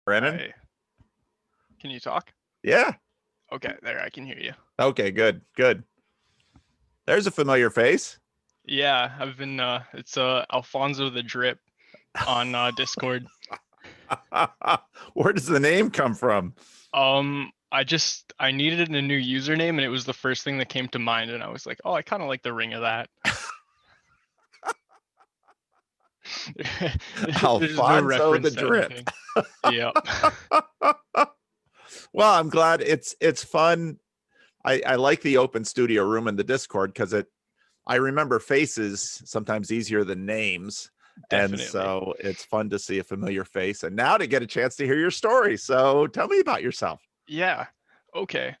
Brennan? Hi. Can you talk? Yeah. Okay, there, I can hear you. Okay, good. Good. There's a familiar face. Yeah, it's Alphonso the Drip on Discord. Where does the name come from? I needed a new username and it was the first thing that came to mind and I was like, "Oh, I kind of like the ring of that." There's no Alphonso the reference to Drip. anything. Yeah. Well, I'm glad it's fun. I like the open studio room in the Discord because I remember faces sometimes easier than names. And Definitely. so it's fun to see a familiar face and now to get a chance to hear your story. So tell me about yourself. Yeah. Okay.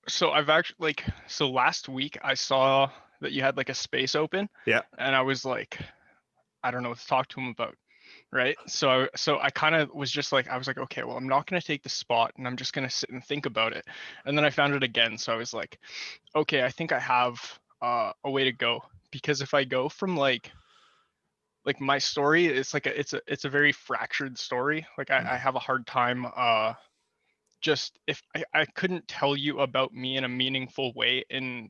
So I've actually so last week I saw that you had like a space open Yeah. and I was like, I don't know what to talk to him about. Right. So I kind of was just like, I was like, okay, well, I'm not going to take the spot and I'm just going to sit and think about it. And then I found it again. So I was like, okay, I think I have a way to go, because if I go from like my story, it's like it's a very fractured story. Like I have a hard time just if I couldn't tell you about me in a meaningful way in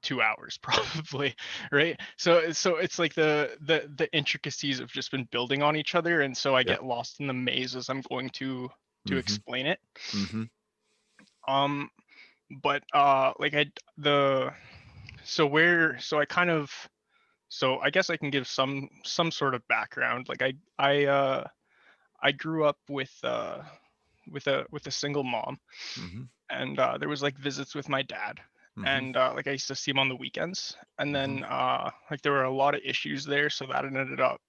2 hours probably, right? So it's like the intricacies have just been building on each other, and so I Yep. get lost in the maze as I'm going to Mm-hmm. explain it. Mm-hmm. um but like I the so where so I kind of so I guess I can give some sort of background. Like I grew up with a single mom, Mm-hmm. and there was like visits with my dad, Mm-hmm. and like I used to see him on the weekends, and Mm-hmm. then like there were a lot of issues there, so that ended up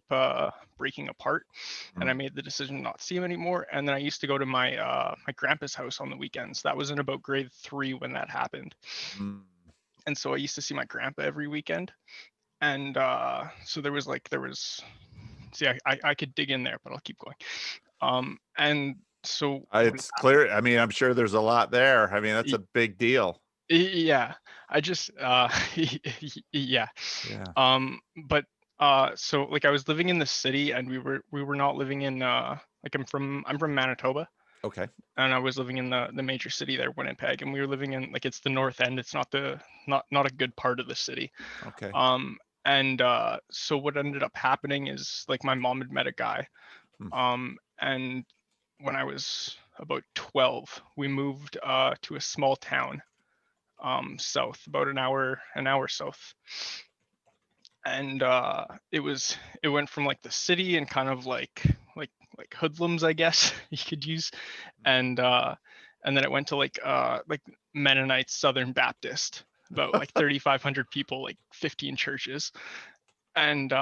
breaking apart, and I Mm-hmm. made the decision not to see him anymore. And then I used to go to my grandpa's house on the weekends. That was in about grade 3 when that happened, and so I used to see my grandpa every weekend. And so there was see I could dig in there, but I'll keep going. And so what had It's clear. I mean, I'm sure there's a lot there. I mean, that's a happened. big deal. Yeah, I just yeah. Yeah. But so like I was living in the city, and we were not living in like I'm from Manitoba, Okay. and I was living in the major city there, Winnipeg, and we were living in, like, it's the north end. It's not a good part of the city. Okay. And so what ended up happening is, like, my mom had met a guy, Mm. and when I was about 12, we moved to a small town south, about an hour south. And it went from like the city and kind of like hoodlums, I guess you could use, and then it went to like Mennonite Southern Baptist, about like 3,500 people, like 15 churches. And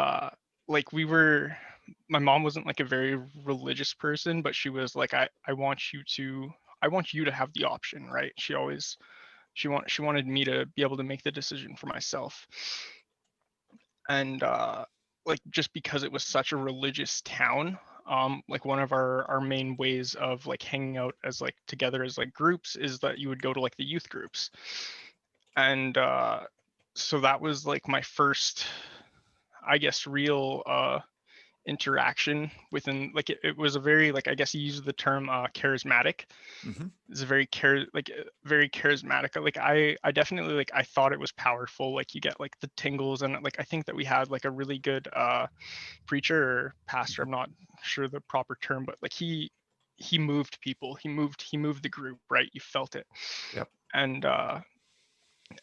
like we were my mom wasn't like a very religious person, but she was like, I want you to have the option, right? She wanted me to be able to make the decision for myself. And like, just because it was such a religious town, like one of our main ways of like hanging out as like together as like groups is that you would go to like the youth groups. And so that was like my first, I guess, real interaction within, like, it was a very, like, I guess you use the term charismatic. Mm-hmm. It's a very charismatic. Like I definitely, like, I thought it was powerful. Like you get like the tingles, and like I think that we had like a really good preacher or pastor. Mm-hmm. I'm not sure the proper term, but like he moved people. He moved the group, right? You felt it. Yep.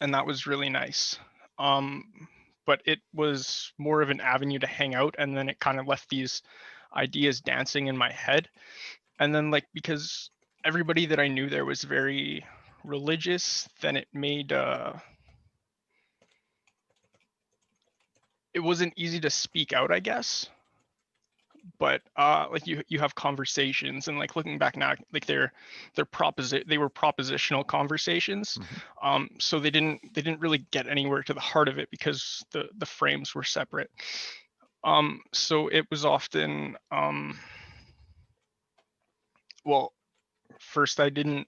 And that was really nice. Um, but it was more of an avenue to hang out, and then it kind of left these ideas dancing in my head. And then, like, because everybody that I knew there was very religious, then it wasn't easy to speak out, I guess. But like you have conversations, and like looking back now, like they were propositional conversations. Mm-hmm. So they didn't really get anywhere to the heart of it because the frames were separate. So it was often well, first I didn't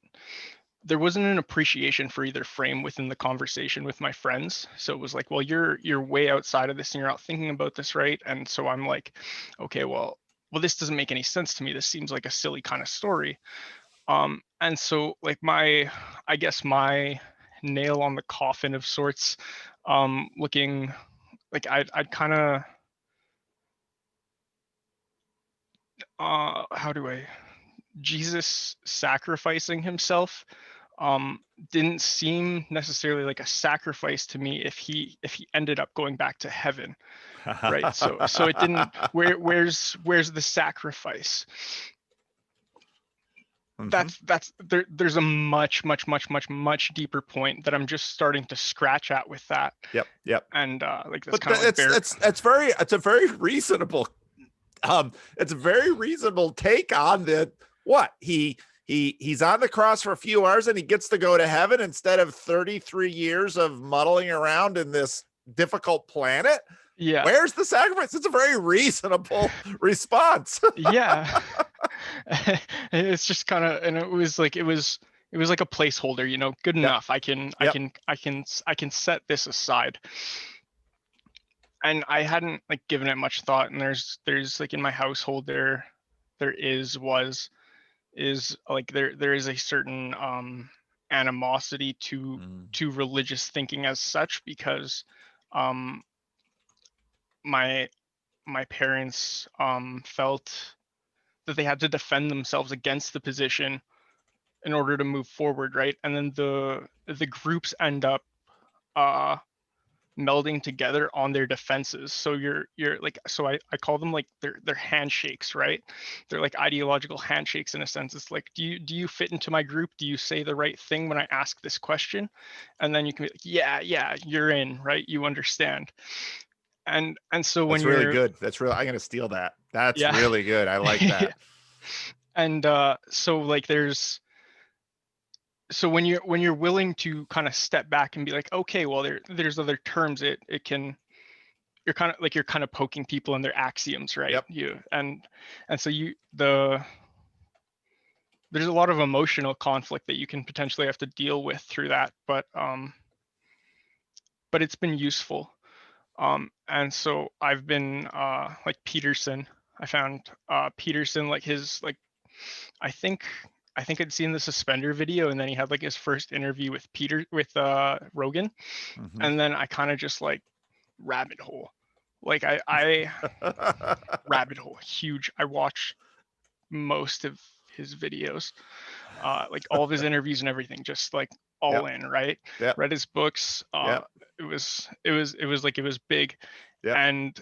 there wasn't an appreciation for either frame within the conversation with my friends. So it was like, well, you're way outside of this and you're not thinking about this, right? And so I'm like, okay, well, well, this doesn't make any sense to me. This seems like a silly kind of story. And so like I guess my nail on the coffin of sorts, looking like I'd kind of, how do I, Jesus sacrificing himself didn't seem necessarily like a sacrifice to me if he ended up going back to heaven, right? So it didn't, where's the sacrifice? There's a much deeper point that I'm just starting to scratch at with that. Yep. And like that's But kind of like it's a very reasonable it's a very reasonable take on the what he's on the cross for a few hours and he gets to go to heaven instead of 33 years of muddling around in this difficult planet. Yeah. Where's the sacrifice? It's a very reasonable response. Yeah. It's just kind of, and it was like a placeholder, you know, good enough. I can set this aside. And I hadn't like given it much thought. And there's like in my household there is like there is a certain animosity to religious thinking as such, because my parents felt that they had to defend themselves against the position in order to move forward, right? And then the groups end up melding together on their defenses. So you're like, so I call them like they're handshakes, right? They're like ideological handshakes in a sense. It's like, do you fit into my group? Do you say the right thing when I ask this question? And then you can be like, yeah, you're in, right? You understand. And so when that's really good. That's really, I'm gonna steal that. That's really good. I like that. And so like so when you're willing to kind of step back and be like, okay, well there's other terms, it can, you're kind of poking people in their axioms, right? Yep. And so there's a lot of emotional conflict that you can potentially have to deal with through that, but it's been useful. And so I've been like Peterson. I found Peterson, like his, like, I think I'd seen the suspender video, and then he had like his first interview with Rogan. And then I kind of just like rabbit hole. Like I rabbit hole huge. I watched most of his videos, like all of his interviews and everything, just like all in, right? Read his books. It was like, it was big. And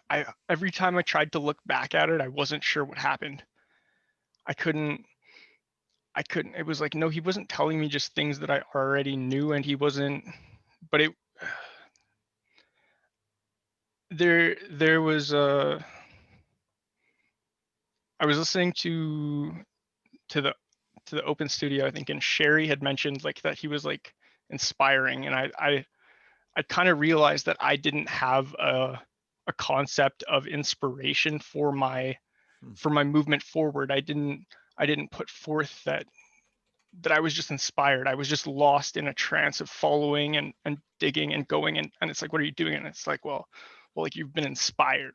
I every time I tried to look back at it, I wasn't sure what happened. I couldn't, it was like, no, he wasn't telling me just things that I already knew, and he wasn't, but there was I was listening to the open studio, I think, and Sherry had mentioned like that he was like inspiring, and I kind of realized that I didn't have a concept of inspiration for my movement forward. I didn't put forth that I was just inspired. I was just lost in a trance of following and digging and going, and it's like, what are you doing? And it's like, well, like, you've been inspired.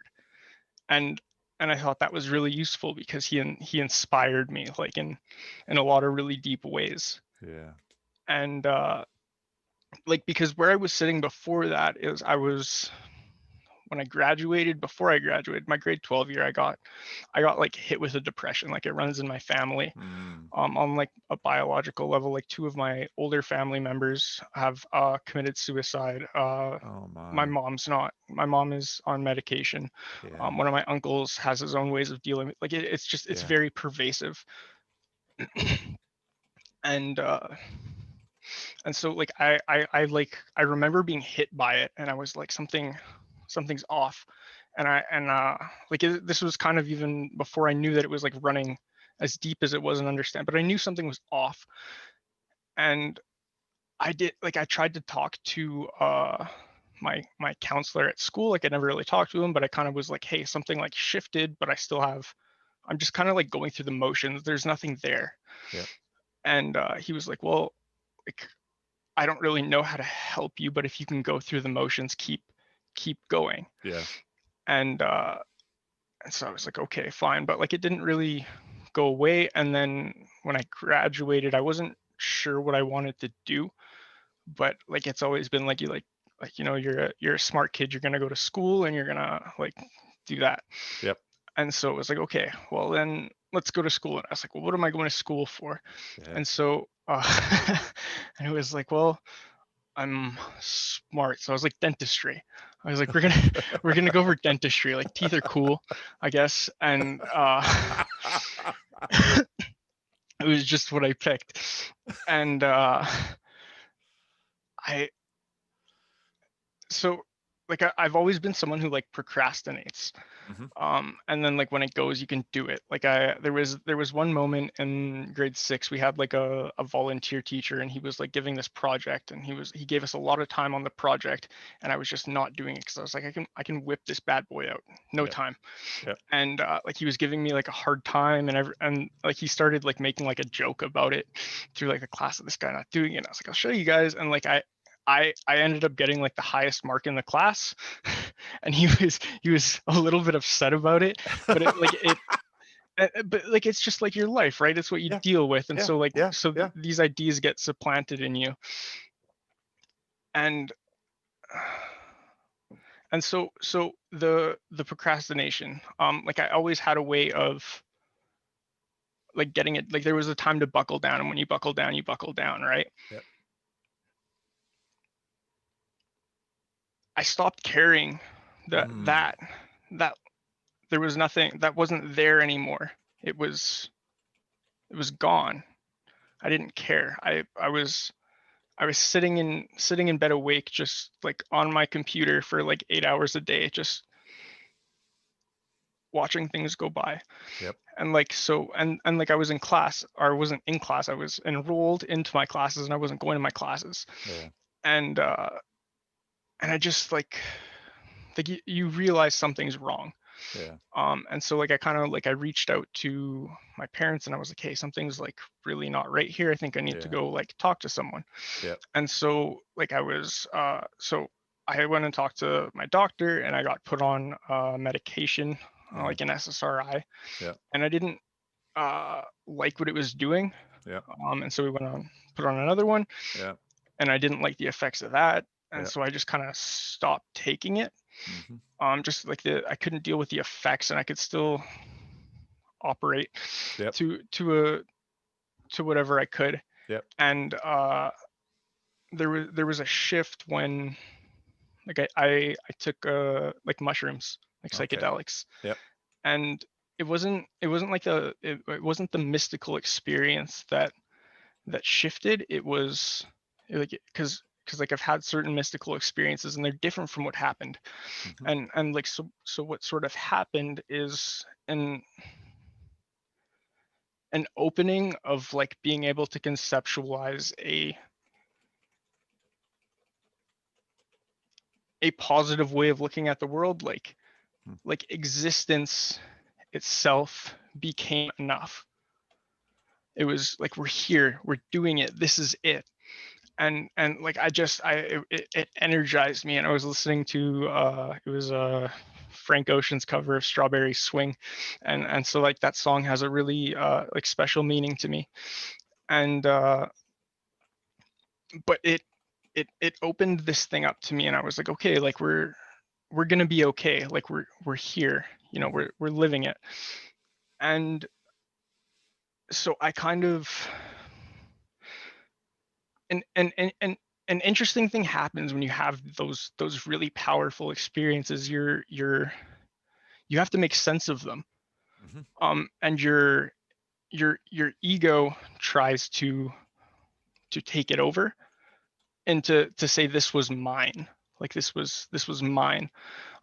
And I thought that was really useful, because he inspired me like in a lot of really deep ways. Yeah. And like, because where I was sitting before that is, I was, when I graduated, before I graduated my grade 12 year, I got like hit with a depression. Like, it runs in my family. On like a biological level, like 2 of my older family members have committed suicide. My mom's not. My mom is on medication. One of my uncles has his own ways of dealing with, like, it's just, it's very pervasive. And so like I remember being hit by it, and I was like, something's off. And this was kind of even before I knew that it was like running as deep as it was, and understand, but I knew something was off. And I tried to talk to my counselor at school. Like, I never really talked to him, but I kind of was like, hey, something like shifted, but I'm just kind of like going through the motions. There's nothing there. And he was like, well, like, I don't really know how to help you, but if you can go through the motions, keep going. And so I was like, okay, fine. But like it didn't really go away. And then when I graduated, I wasn't sure what I wanted to do. But like it's always been like you know, you're a smart kid, you're gonna go to school and you're gonna like do that. Yep. And so it was like, okay, well then let's go to school. And I was like, well, what am I going to school for? Yeah. And so and it was like, well, I'm smart. So I was like dentistry. I was like, we're gonna go for dentistry. Like teeth are cool, I guess. And it was just what I picked. And I so like I've always been someone who like procrastinates. Mhm. And then like when it goes, you can do it. Like there was one moment in grade 6, we had like a volunteer teacher, and he was like giving this project, and he gave us a lot of time on the project, and I was just not doing it because I was like, I can whip this bad boy out, no Yep. time. Yep. And like he was giving me like a hard time, and like he started like making like a joke about it through like the class of this guy not doing it. And I was like, I'll show you guys. And like I ended up getting like the highest mark in the class, and he was a little bit upset about it, but but like it's just like your life, right? It's what you Yeah. deal with. And Yeah. so like Yeah. Yeah. these ideas get supplanted in you. And so the procrastination, like I always had a way of like getting it, like there was a time to buckle down, and when you buckle down, you buckle down, right? Yep. I stopped caring that Mm. that there was nothing that wasn't there anymore. It was gone. I didn't care. I was sitting in bed awake, just like on my computer for like 8 hours a day, just watching things go by. Yep. And like so and like I was in class, or I wasn't in class, I was enrolled into my classes, and I wasn't going to my classes. Yeah. And I just like you realize something's wrong. Yeah. And so like I kind of like I reached out to my parents, and I was like, hey, something's like really not right here. I think I need to Yeah. go like talk to someone. Yep. And so like so I went and talked to my doctor, and I got put on medication, Yeah. like an SSRI. Yep. And I didn't like what it was doing. Yep. And so we went on put on another one, Yep. and I didn't like the effects of that. And Yep. so I just kind of stopped taking it. Mhm. Just like I couldn't deal with the effects, and I could still operate Yep. to whatever I could. Yep. And there was a shift when like I took like mushrooms, like Okay. psychedelics. Yep. And it wasn't like it wasn't the mystical experience that shifted. It was like because like I've had certain mystical experiences, and they're different from what happened. Mhm. And like so what sort of happened is an opening of like being able to conceptualize a positive way of looking at the world, Mm. like existence itself became enough. It was like, we're here, we're doing it, this is it. And like it energized me. And I was listening to it was Frank Ocean's cover of Strawberry Swing, and so like that song has a really like special meaning to me. And but it opened this thing up to me, and I was like, okay, like we're gonna be okay, like we're here, you know, Mhm. we're living it. And so I kind of and an interesting thing happens when you have those really powerful experiences. You have to make sense of them. Mhm. And your ego tries to take it over, and to say this was mine, like this was mine.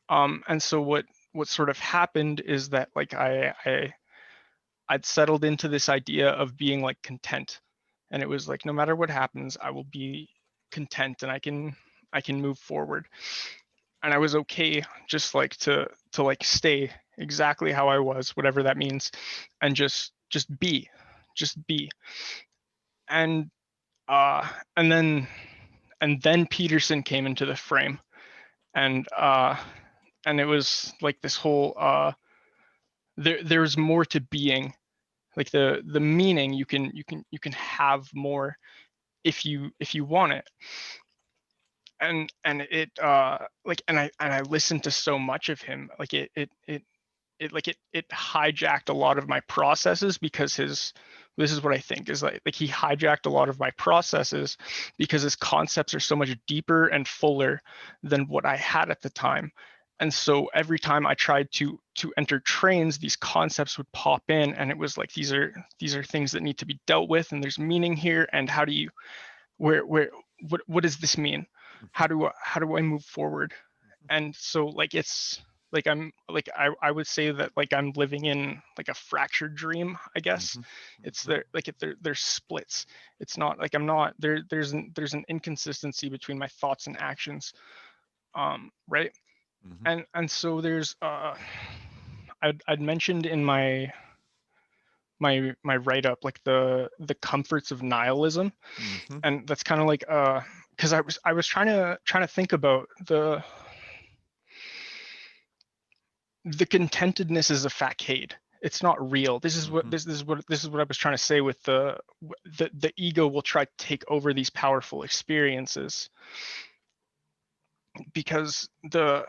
And so what sort of happened is that like I'd settled into this idea of being like content. And it was like, no matter what happens, I will be content, and I can move forward. And I was okay just like to like stay exactly how I was, whatever that means, and just be. And uh and then and then Peterson came into the frame. And and it was like this whole there's more to being, like the meaning you can have more if you want it. And it like, and I listened to so much of him, like it hijacked a lot of my processes, because this is what I think is like he hijacked a lot of my processes because his concepts are so much deeper and fuller than what I had at the time. And so every time I tried to enter trains, these concepts would pop in, and it was like these are things that need to be dealt with, and there's meaning here, and how do you where what does this mean? How do I move forward? And so like it's like I'm like I would say that like I'm living in like a fractured dream, I guess. It's there, like there's splits. It's not like I'm not there. There's an inconsistency between my thoughts and actions, right? And so there's I'd mentioned in my write-up like the comforts of nihilism. And that's kind of like because I was trying to think about the contentedness is a facade. It's not real. This is what I was trying to say with the ego will try to take over these powerful experiences, because I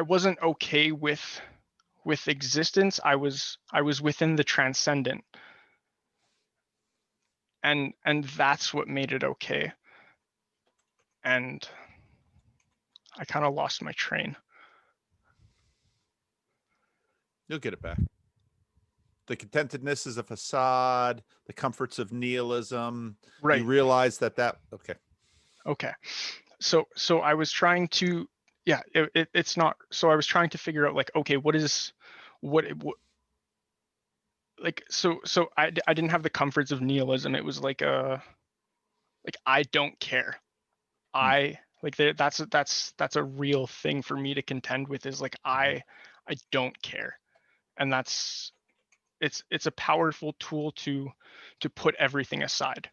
wasn't okay with existence. I was within the transcendent, and that's what made it okay. And I kind of lost my train. You'll get it back. The contentedness is a facade. The comforts of nihilism. Right. You realize that okay. Okay. So I was trying to, yeah, it's not. So I was trying to figure out like, okay, what like, so I didn't have the comforts of nihilism. It was like I don't care. I like that's a real thing for me to contend with, is like I don't care. And that's it's a powerful tool to put everything aside.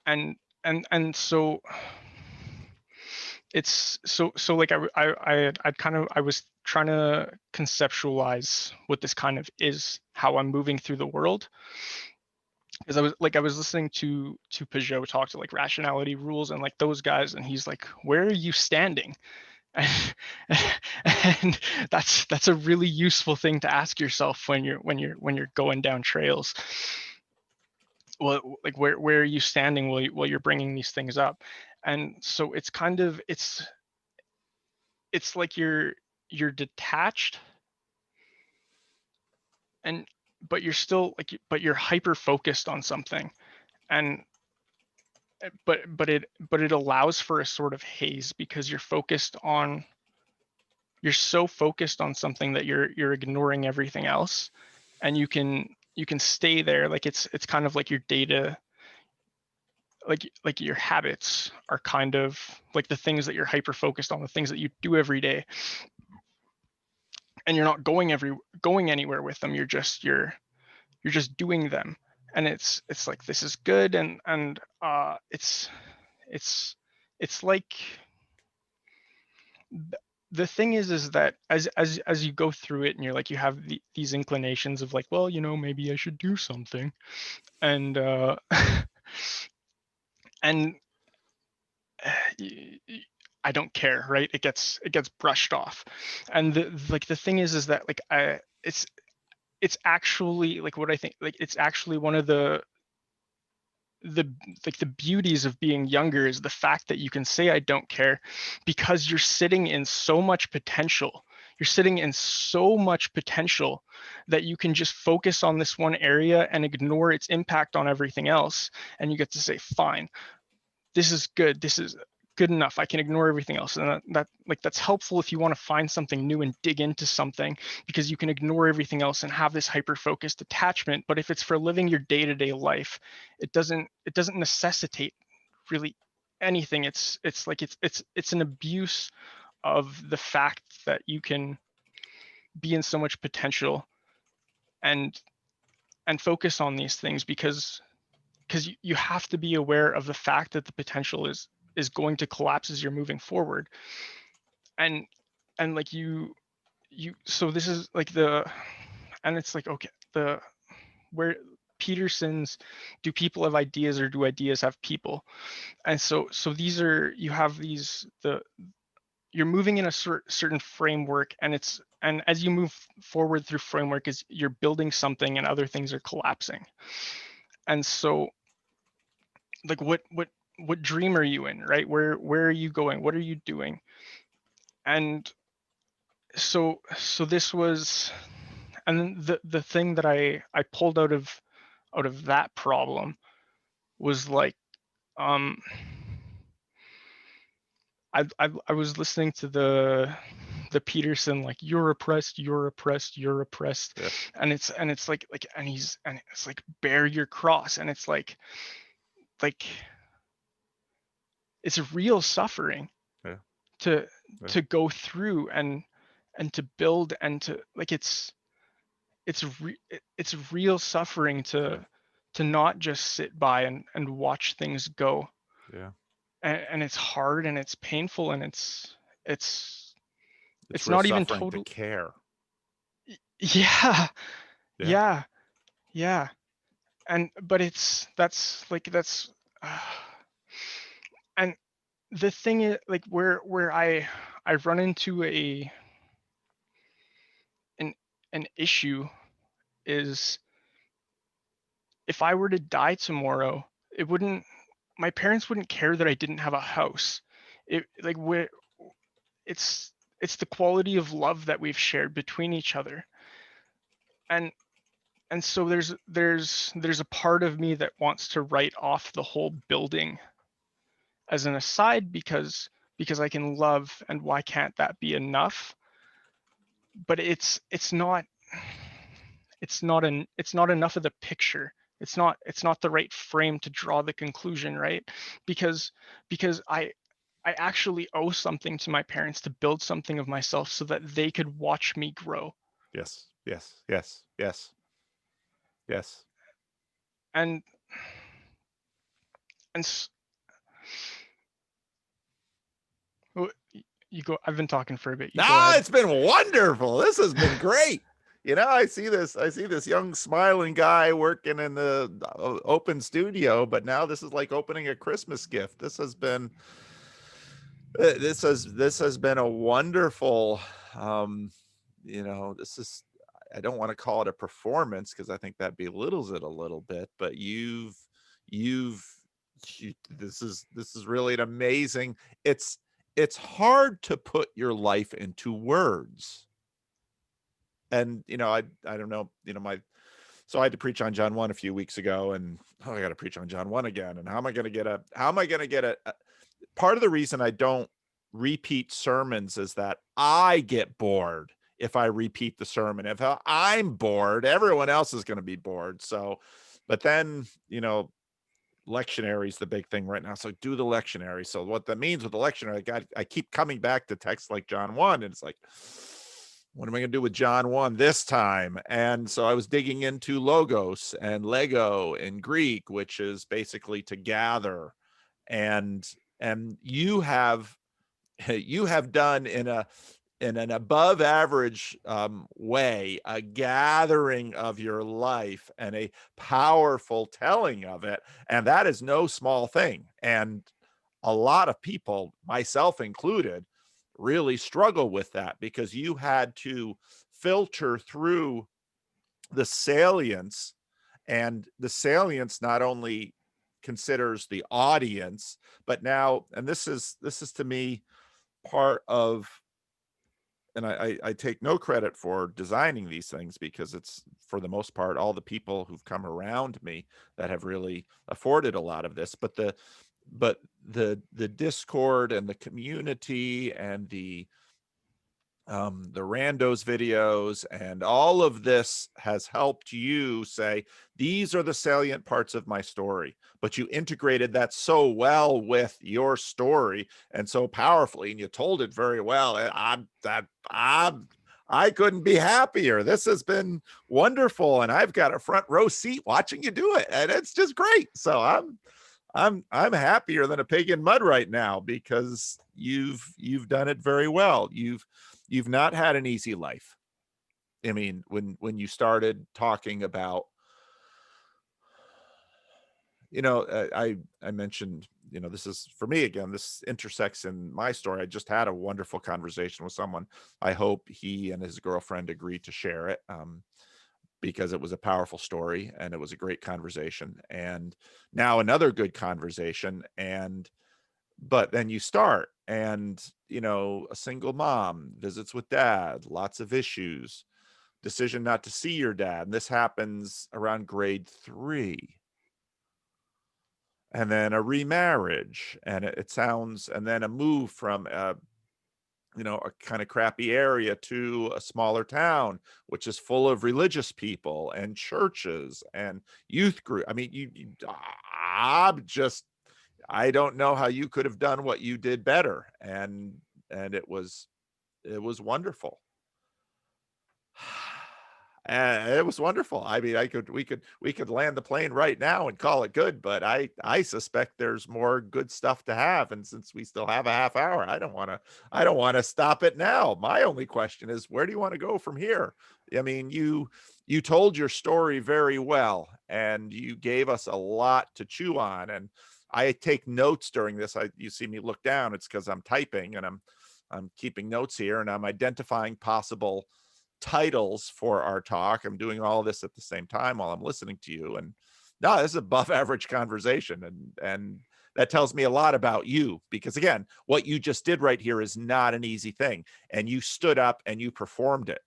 And so it's so like I kind of, I was trying to conceptualize what this kind of is, how I'm moving through the world, because I was listening to Peugeot talk to like Rationality Rules and like those guys, and he's like, where are you standing? And that's a really useful thing to ask yourself when you're going down trails. Well, like where are you standing while you're bringing these things up? And so it's kind of it's like you're detached, and but you're still like, but you're hyper focused on something. And but it allows for a sort of haze, because you're so focused on something that you're ignoring everything else, and you can stay there. Like it's kind of like your data, like your habits are kind of like the things that you're hyper focused on, the things that you do every day, and you're not going anywhere with them. You're just doing them. And it's like, this is good. And it's like, the thing is that as you go through it, and you're like, you have these inclinations of like, well, maybe I should do something. And and I don't care, right? It gets brushed off. And the thing is that like it's actually like, what I think, like it's actually one of the like the beauties of being younger, is the fact that you can say I don't care, because you're sitting in so much potential. You're sitting in so much potential that you can just focus on this one area and ignore its impact on everything else. And you get to say, fine, this is good. This is good enough. I can ignore everything else. And that's helpful if you want to find something new and dig into something, because you can ignore everything else and have this hyper focused attachment. But if it's for living your day-to-day life, it doesn't necessitate really anything. It's like it's an abuse of the fact that you can be in so much potential and focus on these things, because because you have to be aware of the fact that the potential is going to collapse as you're moving forward. And like so this is like and it's like, okay, where Peterson's, do people have ideas or do ideas have people? And so these are, you have these, you're moving in a certain framework, and as you move forward through framework, is you're building something and other things are collapsing. And so like what dream are you in, right? Where are you going? What are you doing? And so this was, and then the thing that I pulled out of that problem was like, um I was listening to the Peterson, like, you're oppressed, you're oppressed, you're oppressed. Yeah. And it's like and it's like, bear your cross. And it's like it's real suffering Yeah. to Yeah. go through and to build, and to like, it's real suffering Yeah. to not just sit by and watch things go. Yeah. And it's hard and it's painful, and it's It's real not even suffering to total. care. Yeah, Yeah. yeah, yeah. And but that's uh, and the thing is, like, where I run into an issue is, if I were to die tomorrow, it wouldn't my parents wouldn't care that I didn't have a house. It like where it's the quality of love that we've shared between each other. And so there's a part of me that wants to write off the whole building as an aside, because I can love, and why can't that be enough? But it's not it's not enough of the picture. It's not the right frame to draw the conclusion, right? Because I actually owe something to my parents to build something of myself so that they could watch me grow. Yes. Yes. Yes. Yes. Yes. And and you go. I've been talking for a bit. You go Ah, ahead. it's been wonderful. This has been great. I see this young smiling guy working in the open studio, but now this is like opening a Christmas gift. This has been a wonderful, this is, I don't want to call it a performance because I think that belittles it a little bit, but you've this is really an amazing, it's hard to put your life into words. And I don't know, so I had to preach on John 1 a few weeks ago, and I got to preach on John 1 again. And how am I going to get part of the reason I don't repeat sermons is that I get bored if I repeat the sermon. If I'm bored, everyone else is going to be bored. So, but then, lectionary is the big thing right now. So do the lectionary. So what that means with the lectionary, I keep coming back to texts like John 1, and it's like, what am I going to do with John 1 this time? And so I was digging into logos and Lego in Greek, which is basically to gather. And you have done in an above average way a gathering of your life and a powerful telling of it, and that is no small thing. And a lot of people, myself included, really struggle with that, because you had to filter through the salience, and the salience not only considers the audience, but now, and this is to me part of, and I take no credit for designing these things, because it's, for the most part, all the people who've come around me that have really afforded a lot of this. But the discord and the community and the randos videos and all of this has helped you say, these are the salient parts of my story. But you integrated that so well with your story and so powerfully, and you told it very well. I couldn't be happier. This has been wonderful, and I've got a front row seat watching you do it, and it's just great. So I'm happier than a pig in mud right now because you've done it very well. You've not had an easy life. I mean, when you started talking about, I mentioned, this is for me again, this intersects in my story. I just had a wonderful conversation with someone. I hope he and his girlfriend agreed to share it, because it was a powerful story and it was a great conversation. And now another good conversation. But then you start and, a single mom visits with dad, lots of issues, decision not to see your dad. And this happens around grade 3. And then a remarriage, and it sounds, and then a move from a kind of crappy area to a smaller town, which is full of religious people and churches and youth group. I mean, I don't know how you could have done what you did better. And it was wonderful. And it was wonderful. I mean, we could land the plane right now and call it good, but I suspect there's more good stuff to have. And since we still have a half hour, I don't want to stop it now. My only question is, where do you want to go from here? I mean, you told your story very well, and you gave us a lot to chew on. And I take notes during this. You see me look down, it's because I'm typing, and I'm keeping notes here, and I'm identifying possible titles for our talk. I'm doing all of this at the same time while I'm listening to you. And no, this is above average conversation. And that tells me a lot about you, because again, what you just did right here is not an easy thing. And you stood up and you performed it.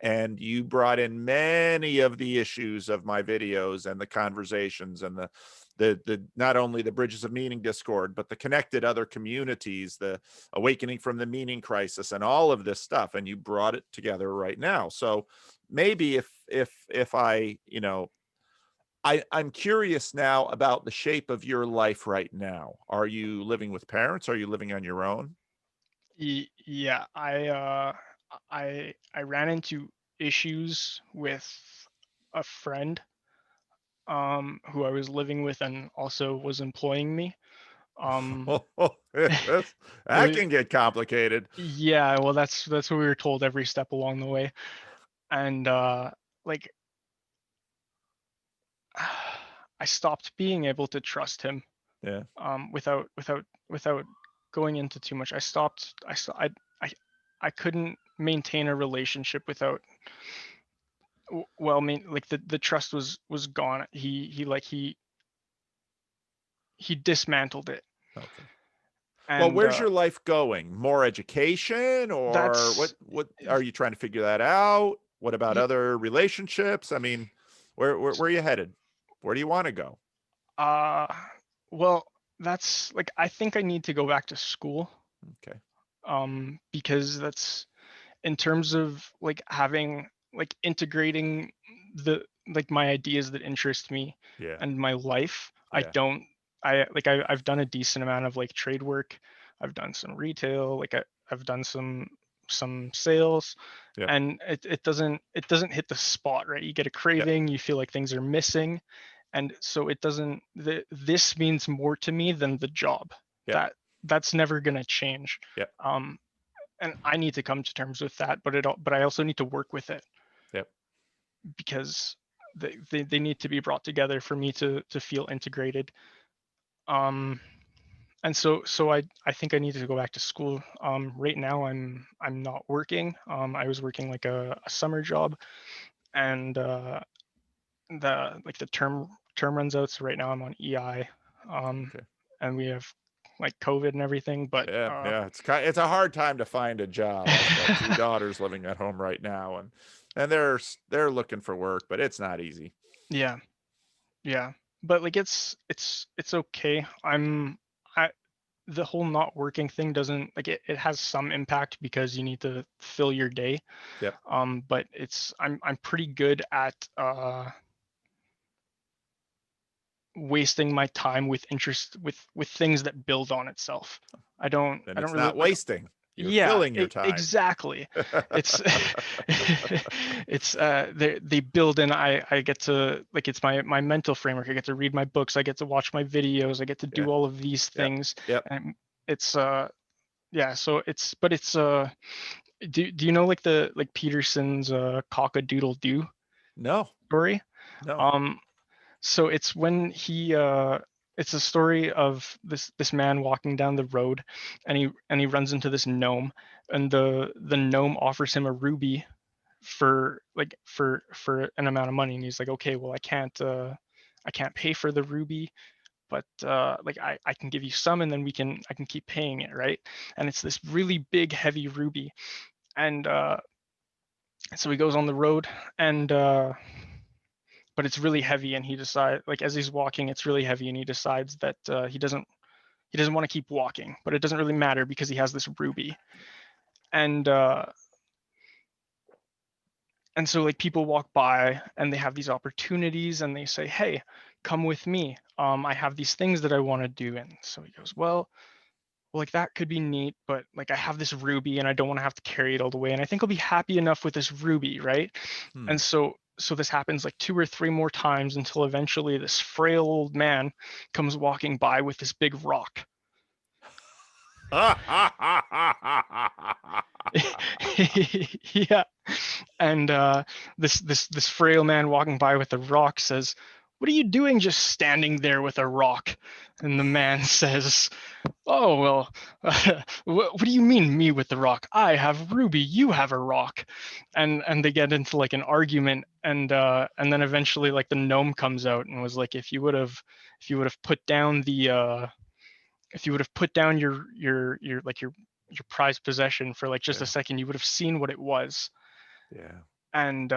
And you brought in many of the issues of my videos and the conversations and the not only the Bridges of Meaning Discord, but the connected other communities, the awakening from the meaning crisis, and all of this stuff. And you brought it together right now. So maybe if I'm curious now about the shape of your life right now. Are you living with parents? Are you living on your own? Yeah, I ran into issues with a friend who I was living with and also was employing me. Um it That was can get complicated. Yeah, well that's what we were told every step along the way. And like I stopped being able to trust him Yeah. without going into too much. I couldn't maintain a relationship without well, I mean, like the trust was gone. He dismantled it. Okay. Well, And where's your life going? More education, or what that's what are you trying to figure that out? What about other relationships? I mean, where are you headed? Where do you want to go? uh well, that's like I think I need to go back to school, Okay. because that's in terms of like having like integrating the like my ideas that interest me Yeah. and my life. I Yeah. don't I've done a decent amount of like trade work. I've done some retail, I've done some sales, Yep. and it doesn't hit the spot, right? You get a Yep. craving, you feel like things are missing, and so it doesn't this means more to me than the job. Yep. That's never going to change. Yep. um and I need to come to terms with that, but I also need to work with it, Yep. because they need to be brought together for me to feel integrated. Um and so I think I need to go back to school. Right now I'm not working. I was working like a summer job, and the term runs out, so right now I'm on EI. Um Okay. and we have like COVID and everything, but Yeah. Yeah. It's a hard time to find a job. I've got two daughters living at home right now, and they're looking for work, but it's not easy. yeah. Yeah, but like it's okay. I The whole not working thing doesn't like it has some impact because you need to fill your day. Yep. But I'm pretty good at wasting my time with interest with things that build on itself. I don't Then I don't it's really not like wasting. You're Yeah, filling your time. exactly. It's they build in. I get to, like, it's my mental framework. I get to read my books. I get to watch my videos. I get to Yeah. do all of these Yep. things. Yep. And it's yeah. So it's, but it's do you know, like, the, like, Peterson's cock-a-doodle doo No. story? No. Um, so it's when he it's a story of this man walking down the road, and he runs into this gnome, and the gnome offers him a ruby for, like, for an amount of money, and he's like, okay, well, I can't pay for the ruby, but like, I can give you some, and then I can keep paying it, right? And it's this really big heavy ruby, and so he goes on the road, and but it's really heavy, and he decides, like, as he's walking, it's really heavy, and he decides that he doesn't want to keep walking, but it doesn't really matter because he has this ruby. And and so, like, people walk by and they have these opportunities, and they say, hey, come with me, I have these things that I want to do. And so he goes, well, like, that could be neat, but, like, I have this ruby and I don't want to have to carry it all the way, and I think I'll be happy enough with this ruby, right? Hmm. And so this happens like 2 or 3 more times, until eventually this frail old man comes walking by with this big rock. Yeah. And this frail man walking by with a rock says, what are you doing just standing there with a rock? And the man says, oh, well, what do you mean, me with the rock? I have ruby, you have a rock. And they get into, like, an argument, and then eventually, like, the gnome comes out and was like, if you would have put down the if you would have put down your prized possession for, like, just a Yeah. second, you would have seen what it was. Yeah. And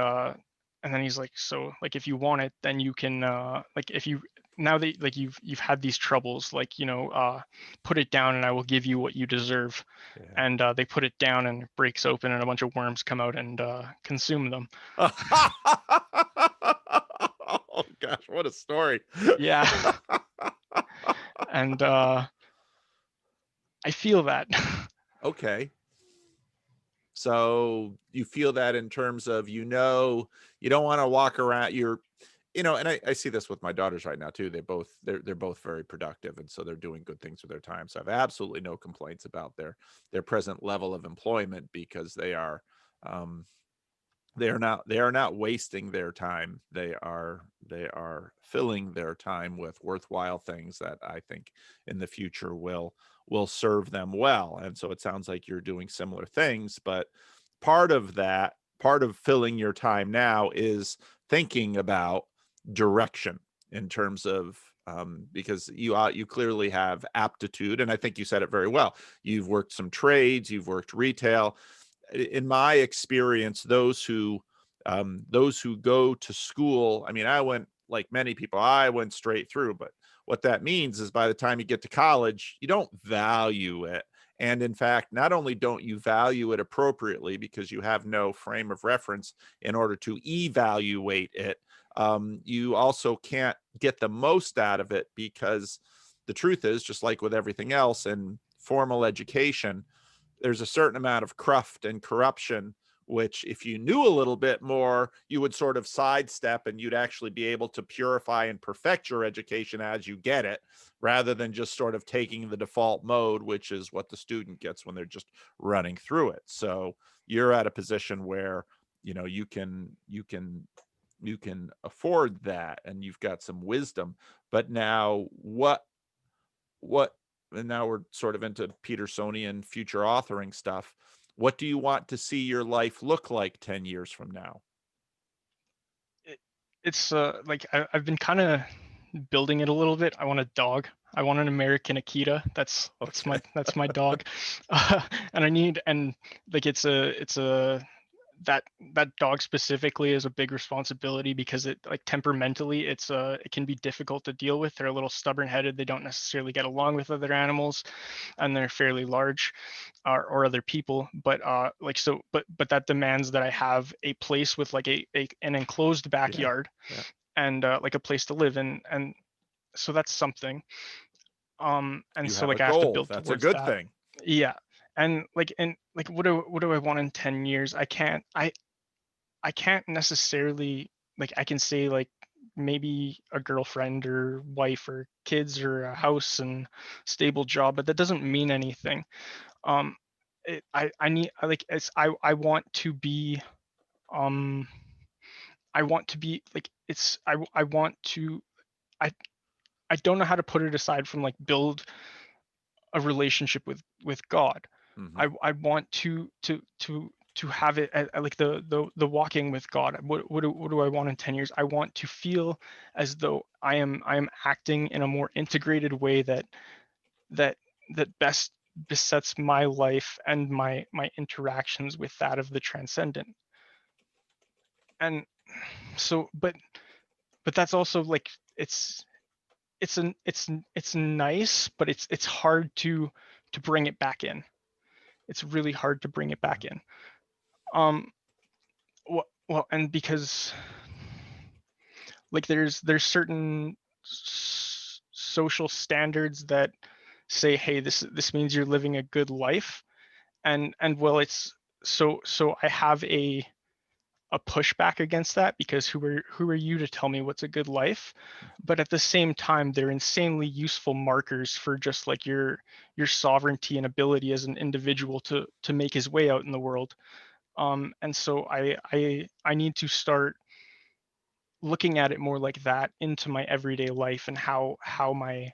and then he's like, so, like, if you want it, then you can, like, if you, now that, like, you've had these troubles, like, put it down and I will give you what you deserve. Yeah. And they put it down, and it breaks open, and a bunch of worms come out and consume them. Oh gosh, what a story. Yeah. And I feel that. Okay. So you feel that in terms of, you don't want to walk around, and I see this with my daughters right now too. They're both very productive, and so they're doing good things with their time. So I have absolutely no complaints about their present level of employment, because um they are not wasting their time. They are filling their time with worthwhile things that I think in the future will serve them well. And so it sounds like you're doing similar things, but part of filling your time now is thinking about direction, in terms of, because you clearly have aptitude, and I think you said it very well. You've worked some trades, you've worked retail. In my experience, those who go to school, I mean, I went, like many people, I went straight through, but what that means is by the time you get to college, you don't value it. And in fact, not only don't you value it appropriately, because you have no frame of reference in order to evaluate it, you also can't get the most out of it, because the truth is, just like with everything else in formal education, there's a certain amount of cruft and corruption, which, if you knew a little bit more, you would sort of sidestep, and you'd actually be able to purify and perfect your education as you get it, rather than just sort of taking the default mode, which is what the student gets when they're just running through it. So you're at a position where, you can afford that, and you've got some wisdom. But now what and now we're sort of into Petersonian future authoring stuff. What do you want to see your life look like 10 years from now? it, it's like, I've been kind of building it a little bit. I want a dog. I want an American Akita. Okay. That's my dog. uh, and I need, and, like, it's a that dog specifically is a big responsibility, because it, like, temperamentally, it can be difficult to deal with. They're a little stubborn headed. They don't necessarily get along with other animals, and they're fairly large, or other people. But like, so, but that demands that I have a place with, like, an enclosed Yeah. backyard, Yeah. and like, a place to live in. And so that's something. And You so, have a like, I have to goal. build That's a towards good that. thing. Yeah. and what do I want in 10 years? I can't necessarily, like, I can say like maybe a girlfriend or wife or kids or a house and stable job, but that doesn't mean anything. Um, I need, I like it's I want to be, um I want to be like, I want to, I I don't know how to put it aside from like build a relationship with God. Hmm. I want to have it at like the walking with God. What do I want in 10 years? I want to feel as though I am acting in a more integrated way that that best besets my life and my interactions with that of the transcendent. And so, but that's also like, it's nice, but it's hard to bring it back in. It's really hard to bring it Yeah. back in. Um, well, and because like there's certain social standards that say, hey, this means you're living a good life, and well, it's so I have a pushback against that, because who are you to tell me what's a good life? But at the same time, they're insanely useful markers for just like your sovereignty and ability as an individual to make his way out in the world. And so I need to start looking at it more like that into my everyday life, and how my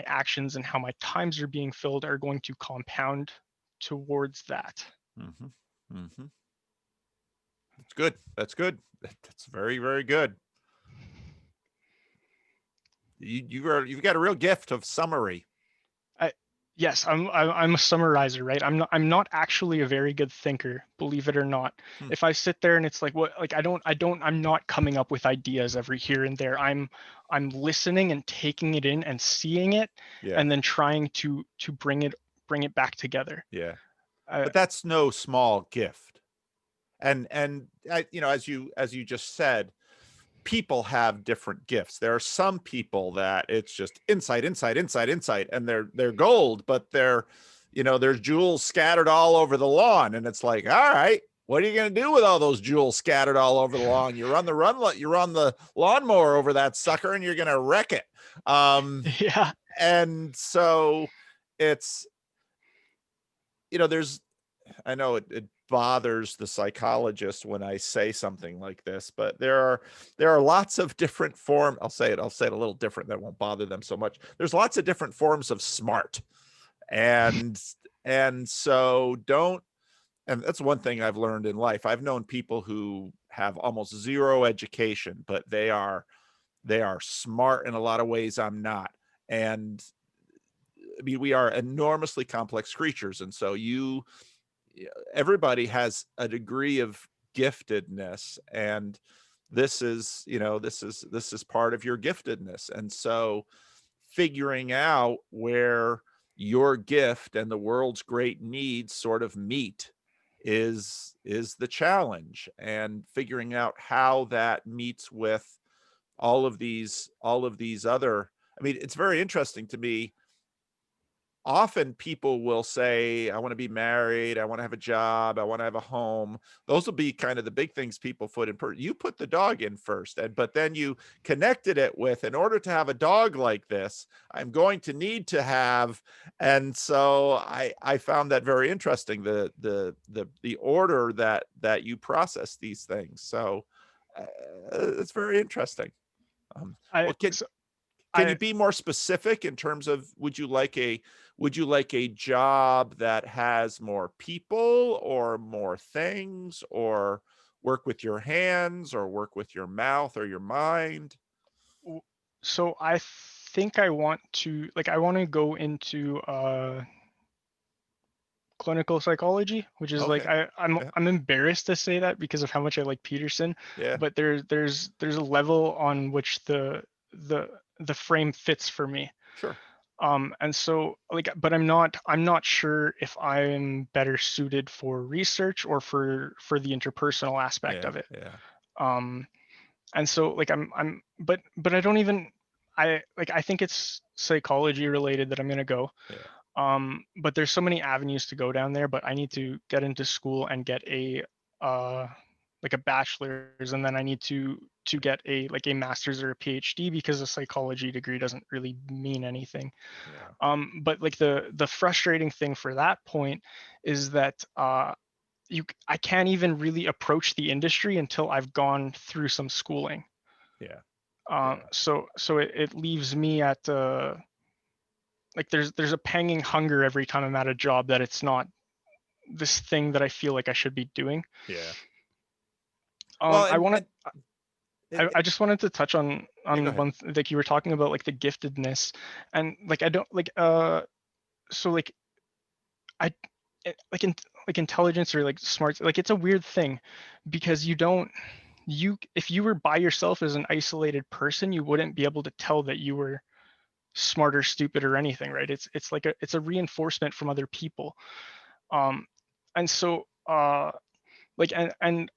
actions and how my times are being filled are going to compound towards that. Hmm. Hmm. That's good. That's good. That's very, very good. You've got a real gift of summary. I, yes, I'm a summarizer, right? I'm not actually a very good thinker, believe it or not. Hmm. If I sit there and it's like, what, like, I'm not coming up with ideas every here and there. I'm listening and taking it in and seeing it, Yeah. and then trying to bring it back together. Yeah. Uh, But that's no small gift. And as you just said, people have different gifts. There are some people that it's just insight, insight, insight, insight, and they're gold, but there's jewels scattered all over the lawn, and it's like, all right, what are you going to do with all those jewels scattered all over the lawn? You're on the lawnmower over that sucker, and you're going to wreck it. yeah. And so it's there's I know it bothers the psychologist when I say something like this, but there are lots of different form. I'll say it a little different that won't bother them so much. There's lots of different forms of smart. And so don't and that's one thing I've learned in life. I've known people who have almost zero education, but they are smart in a lot of ways I'm not. And I mean, we are enormously complex creatures, and so everybody has a degree of giftedness, and this is part of your giftedness. And so figuring out where your gift and the world's great needs sort of meet is the challenge, and figuring out how that meets with all of these other. I mean, it's very interesting to me. Often people will say, I want to be married, I want to have a job, I want to have a home. Those will be kind of the big things people put in. You put the dog in first, but then you connected it with, in order to have a dog like this, I'm going to need to have. And so I found that very interesting, the order that you process these things. So it's very interesting. I Well, can so can you I be more specific in terms of, would you like a job that has more people or more things, or work with your hands or work with your mouth or your mind? w- so I think I want to go into clinical psychology, which is like, Okay. I I'm Yeah. I'm embarrassed to say that because of how much I like Peterson, Yeah. but there's a level on which the the frame fits for me. Sure. And so like, but I'm not sure if I'm better suited for research or for the interpersonal aspect Yeah. of it. Yeah. Um, and so like but I don't even, I think it's psychology related that I'm gonna go. Yeah. But there's so many avenues to go down there, but I need to get into school and get a like a bachelor's, and then I need to get a like a master's or a PhD, because a psychology degree doesn't really mean anything. Yeah. But like the frustrating thing for that point is that I can't even really approach the industry until I've gone through some schooling. Yeah. Yeah. So it leaves me at like there's a panging hunger every time I'm at a job that it's not this thing that I feel like I should be doing. Yeah. Well, I want to and I just wanted to touch on yeah, go ahead. like you were talking about like the giftedness, and like I don't like so like I like in like intelligence or like smart, like it's a weird thing, because you don't you if you were by yourself as an isolated person, you wouldn't be able to tell that you were smart or stupid or anything, right? It's like it's a reinforcement from other people. um and so like and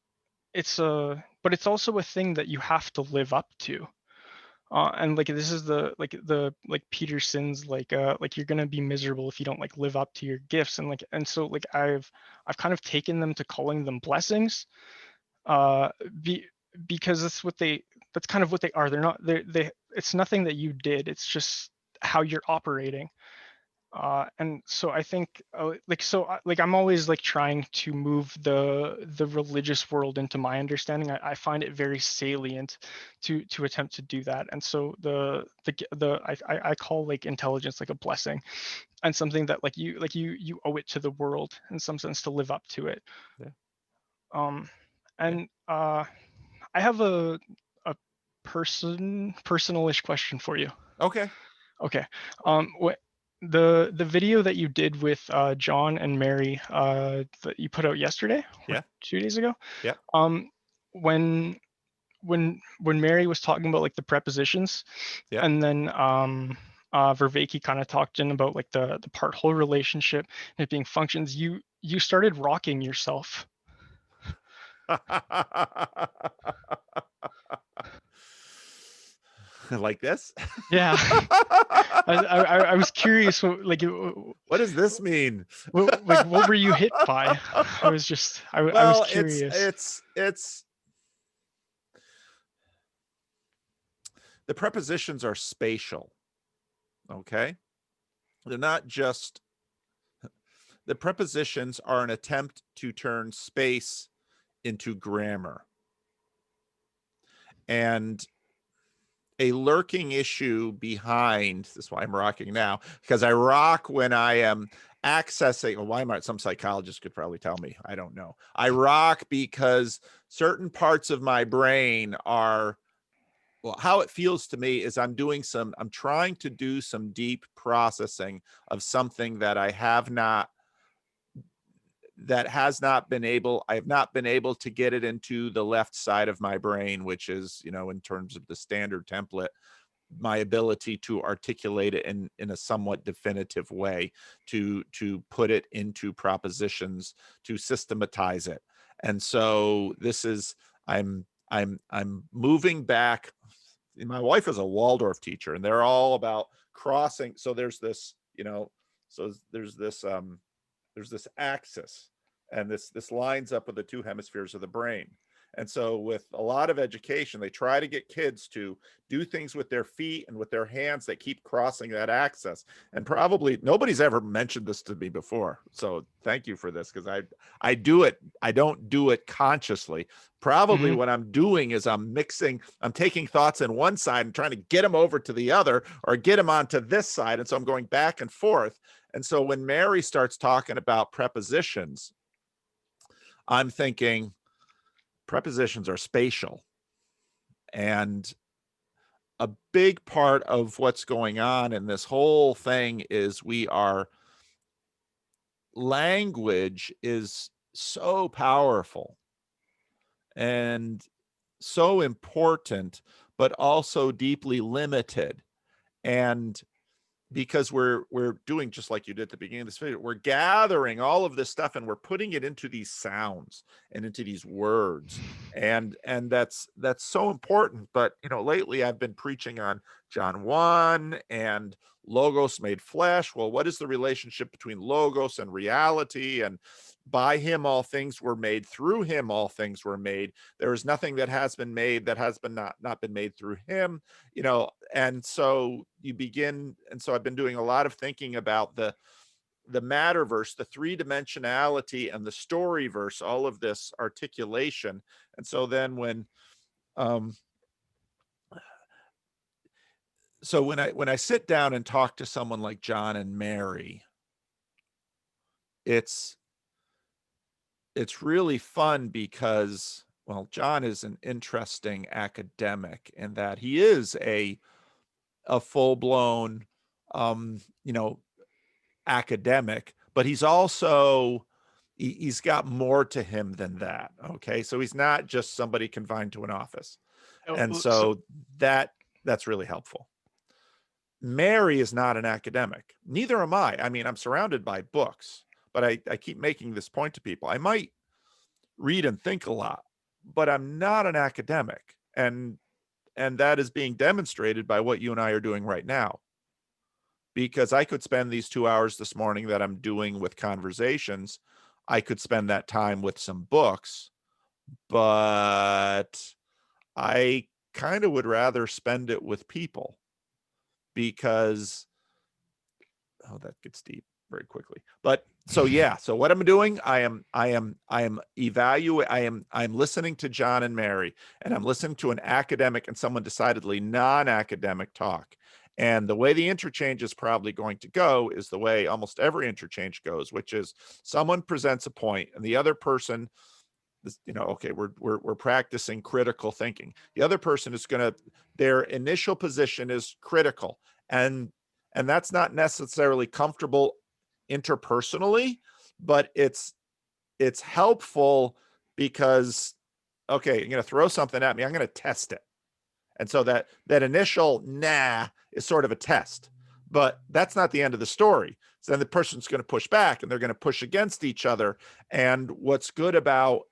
it's a but it's also a thing that you have to live up to. And like this is the like Peterson's like you're gonna be miserable if you don't like live up to your gifts, and like and so like I've kind of taken them to calling them blessings, uh be because that's kind of what they are. They're not they it's nothing that you did, it's just how you're operating. And so I think like I'm always like trying to move the religious world into my understanding. I find it very salient to attempt to do that. And so I call like intelligence like a blessing, and something that like you owe it to the world in some sense to live up to it. Yeah. um Yeah. and I have a personalish question for you. Okay. Okay. What the video that you did with John and Mary that you put out yesterday or Yeah. 2 days ago, Yeah. um, when when Mary was talking about like the prepositions, Yeah. and then Vervaeke kind of talked in about like the part whole relationship and it being functions, you started rocking yourself. Like this. Yeah. I was curious what like What does this mean? what were you hit by? I was just I was Well, curious. it's the prepositions are spatial. Okay. They're not just the prepositions are an attempt to turn space into grammar. And a lurking issue behind this is why I'm rocking now, because I rock when I am accessing, well, why might some psychologist could probably tell me, I don't know. I rock because certain parts of my brain are, well, how it feels to me is I'm trying to do some deep processing of something that I have not I have not been able to get it into the left side of my brain, which is, in terms of the standard template, my ability to articulate it in a somewhat definitive way, to put it into propositions, to systematize it. And so this is, I'm moving back. My wife is a Waldorf teacher, and they're all about crossing. So there's this, so there's this axis, and this lines up with the two hemispheres of the brain. And so with a lot of education, they try to get kids to do things with their feet and with their hands that keep crossing that axis. And probably nobody's ever mentioned this to me before, so thank you for this, because I do it, I don't do it consciously. Probably Mhm. what I'm doing is I'm taking thoughts in one side and trying to get them over to the other, or get them onto this side, and so I'm going back and forth. And so when Mary starts talking about prepositions, I'm thinking prepositions are spatial. And a big part of what's going on in this whole thing is language is so powerful and so important, but also deeply limited. And because we're doing just like you did at the beginning of this video, we're gathering all of this stuff and we're putting it into these sounds and into these words, and that's so important. But lately I've been preaching on John 1 and logos made flesh. Well, what is the relationship between logos and reality? And by him all things were made, through him all things were made. There is nothing that has been made that has been not been made through him. And so you begin, and so I've been doing a lot of thinking about the matterverse, the three-dimensionality, and the story verse, all of this articulation. And so then when when I sit down and talk to someone like John and Mary, it's really fun because, well, John is an interesting academic in that he is a full-blown academic, but he's also he's got more to him than that. Okay, so he's not just somebody confined to an office. And so that's really helpful. Mary is not an academic. Neither am I. I mean, I'm surrounded by books, but I keep making this point to people. I might read and think a lot, but I'm not an academic. And that is being demonstrated by what you and I are doing right now. Because I could spend these 2 hours this morning that I'm doing with conversations, I could spend that time with some books, but I kind of would rather spend it with people, because that gets deep very quickly. But so yeah, so what I'm doing, I'm listening to John and Mary, and I'm listening to an academic and someone decidedly non-academic talk. And the way the interchange is probably going to go is the way almost every interchange goes, which is someone presents a point and the other person, okay, we're practicing critical thinking. The other person is their initial position is critical, and that's not necessarily comfortable interpersonally, but it's helpful because, okay, you're going to throw something at me, I'm going to test it. And so that initial nah is sort of a test, but that's not the end of the story. So then the person's going to push back and they're going to push against each other. And what's good about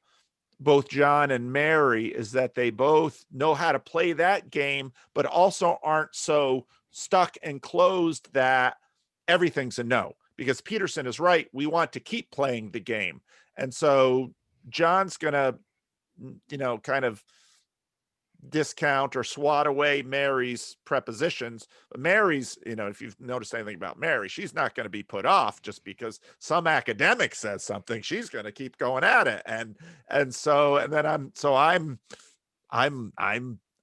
both John and Mary is that they both know how to play that game, but also aren't so stuck and closed that everything's a no. Because Peterson is right. We want to keep playing the game. And so John's going to, kind of discount or swat away Mary's prepositions. But Mary's, if you've noticed anything about Mary, she's not going to be put off just because some academic says something. She's going to keep going at it. And then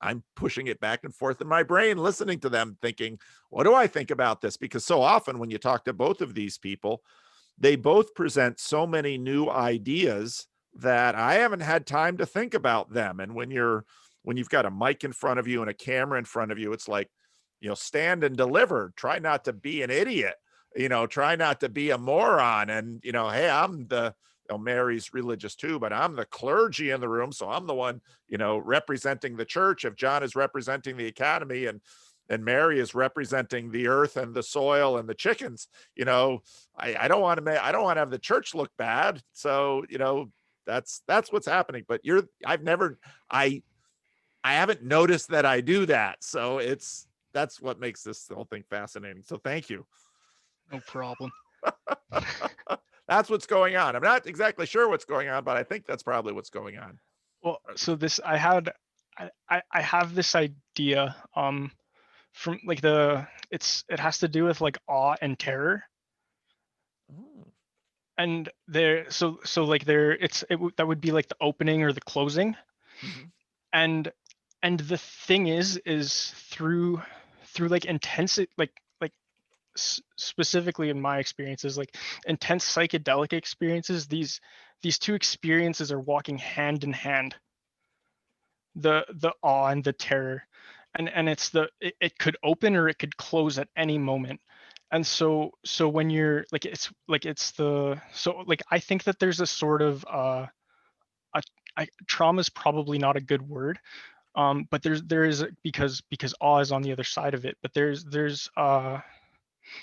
I'm pushing it back and forth in my brain, listening to them, thinking, what do I think about this? Because so often when you talk to both of these people, they both present so many new ideas that I haven't had time to think about them. And when you've got a mic in front of you and a camera in front of you, it's like, stand and deliver. Try not to be an idiot, try not to be a moron. And, hey, I'm Mary's religious too, but I'm the clergy in the room. So I'm the one, representing the church. If John is representing the academy and Mary is representing the earth and the soil and the chickens, I don't want to have the church look bad. So, that's what's happening. But I haven't noticed that I do that. So that's what makes this whole thing fascinating. So thank you. No problem. That's what's going on. I'm not exactly sure what's going on, but I think that's probably what's going on. Well, so I have this idea from like it has to do with like awe and terror. Oh. And that would be like the opening or the closing. Mm-hmm. And the thing is through like intense, like specifically in my experiences, like intense psychedelic experiences, these two experiences are walking hand in hand, the awe and the terror, and it could open or it could close at any moment. And so when you're like, I think that there's a sort of trauma is probably not a good word, but there is, because awe is on the other side of it, but there's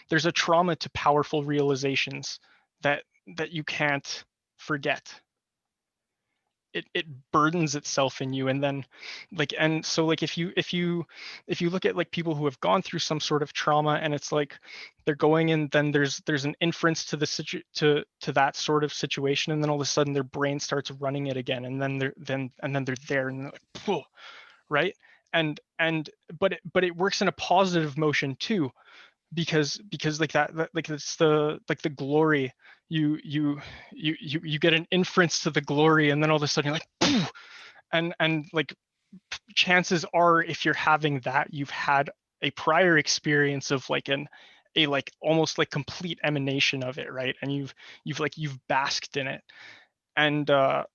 there's a trauma to powerful realizations that you can't forget. It burdens itself in you, and then like, and so like if you look at like people who have gone through some sort of trauma, and it's like they're going in, then there's an inference to the to that sort of situation, and then all of a sudden their brain starts running it again, and then they're there, and they're like, whoa, right? And but it works in a positive motion too, because like that like it's the like the glory, you get an inference to the glory, and then all of a sudden you're like, poof, and like chances are, if you're having that, you've had a prior experience of like a like almost like complete emanation of it, right? And you've basked in it. And I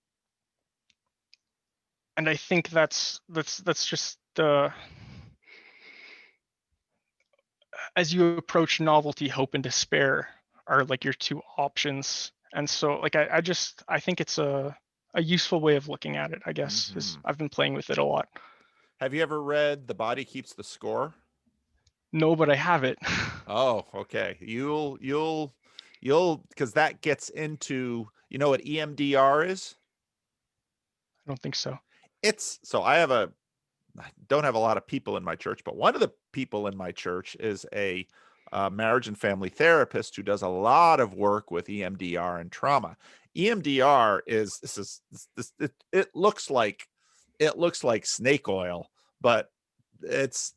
think that's just the, as you approach novelty, hope and despair are like your two options. And so like I think it's a useful way of looking at it, I guess. Is I've been playing with it a lot. Have you ever read The Body Keeps the Score? No, but I have it. Oh, okay. You'll because that gets into, you know what EMDR is? I don't think so. So I don't have a lot of people in my church, but one of the people in my church is a marriage and family therapist who does a lot of work with EMDR and trauma. EMDR it looks like snake oil, but it's,